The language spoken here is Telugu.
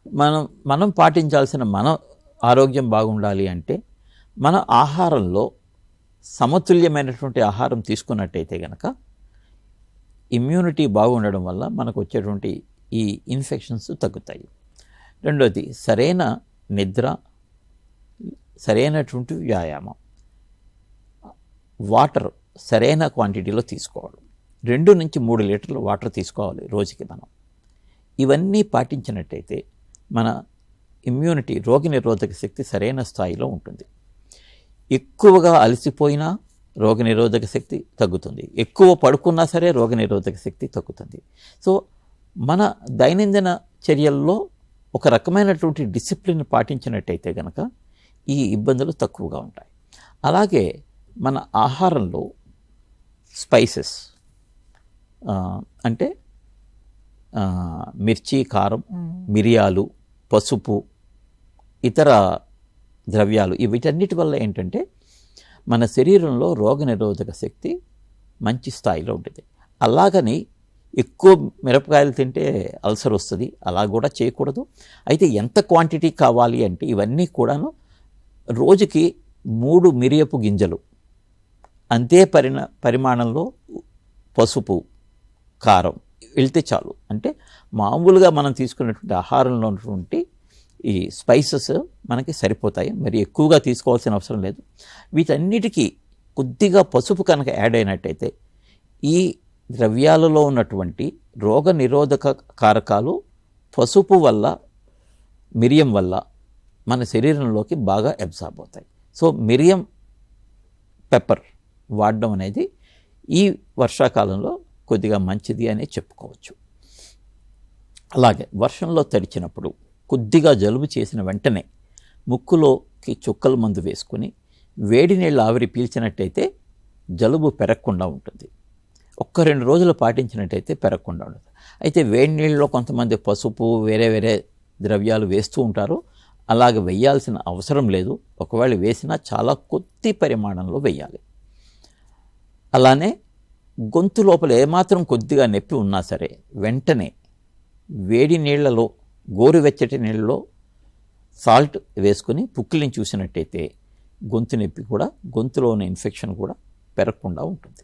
మనం మనం పాటించాల్సిన మన ఆరోగ్యం బాగుండాలి అంటే మన ఆహారంలో సమతుల్యమైనటువంటి ఆహారం తీసుకున్నట్టయితే కనుక ఇమ్యూనిటీ బాగుండడం వల్ల మనకు వచ్చేటువంటి ఈ ఇన్ఫెక్షన్స్ తగ్గుతాయి. రెండోది సరైన నిద్ర, సరైనటువంటి వ్యాయామం, వాటర్ సరైన క్వాంటిటీలో తీసుకోవాలి. 2 నుంచి 3 లీటర్ల వాటర్ తీసుకోవాలి రోజుకి మనం. ఇవన్నీ పాటించినట్టయితే మన ఇమ్యూనిటీ, రోగనిరోధక శక్తి సరైన స్థాయిలో ఉంటుంది. ఎక్కువగా అలసిపోయినా రోగనిరోధక శక్తి తగ్గుతుంది, ఎక్కువ పడుకున్నా సరే రోగనిరోధక శక్తి తగ్గుతుంది. సో మన దైనందిన చర్యల్లో ఒక రకమైనటువంటి డిసిప్లిన్ పాటించినట్టయితే కనుక ఈ ఇబ్బందులు తక్కువగా ఉంటాయి. అలాగే మన ఆహారంలో స్పైసెస్ అంటే మిర్చి, కారం, మిరియాలు, పసుపు, ఇతర ద్రవ్యాలు, వీటన్నిటి వల్ల ఏంటంటే మన శరీరంలో రోగనిరోధక శక్తి మంచి స్థాయిలో ఉంటుంది. అలాగని ఎక్కువ మిరపకాయలు తింటే అల్సర్ వస్తుంది, అలా కూడా చేయకూడదు. అయితే ఎంత క్వాంటిటీ కావాలి అంటే ఇవన్నీ కూడాను రోజుకి 3 మిరియపు గింజలు, అంతే పరిమాణంలో పసుపు, కారం వెళ్తే చాలు. అంటే మామూలుగా మనం తీసుకున్నటువంటి ఆహారంలో ఉన్నటువంటి ఈ స్పైసెస్ మనకి సరిపోతాయి, మరి ఎక్కువగా తీసుకోవాల్సిన అవసరం లేదు. వీటన్నిటికీ కొద్దిగా పసుపు కనుక యాడ్ అయినట్టయితే ఈ ద్రవ్యాలలో ఉన్నటువంటి రోగ నిరోధక కారకాలు పసుపు వల్ల, మిరియం వల్ల మన శరీరంలోకి బాగా అబ్జార్బ్ అవుతాయి. సో మిరియం పెప్పర్ వాడడం అనేది ఈ వర్షాకాలంలో కొద్దిగా మంచిది అని చెప్పుకోవచ్చు. అలాగే వర్షంలో తడిచినప్పుడు కొద్దిగా జలుబు చేసిన వెంటనే ముక్కులోకి చుక్కల మందు వేసుకుని వేడి నీళ్ళు ఆవిరి పీల్చినట్టయితే జలుబు పెరగకుండా ఉంటుంది. 1-2 రోజులు పాటించినట్టయితే పెరగకుండా ఉంటుంది. అయితే వేడి నీళ్ళలో కొంతమంది పసుపు, వేరే వేరే ద్రవ్యాలు వేస్తూ ఉంటారు. అలాగే వేయాల్సిన అవసరం లేదు. ఒకవేళ వేసినా చాలా కొద్ది పరిమాణంలో వేయాలి. అలానే గొంతు లోపల ఏమాత్రం కొద్దిగా నొప్పి ఉన్నా సరే వెంటనే వేడి నీళ్లలో, గోరువెచ్చటి నీళ్ళలో సాల్ట్ వేసుకుని పుక్కిలిని చూసినట్టయితే గొంతు నొప్పి కూడా, గొంతులో ఉన్న ఇన్ఫెక్షన్ కూడా పెరగకుండా ఉంటుంది.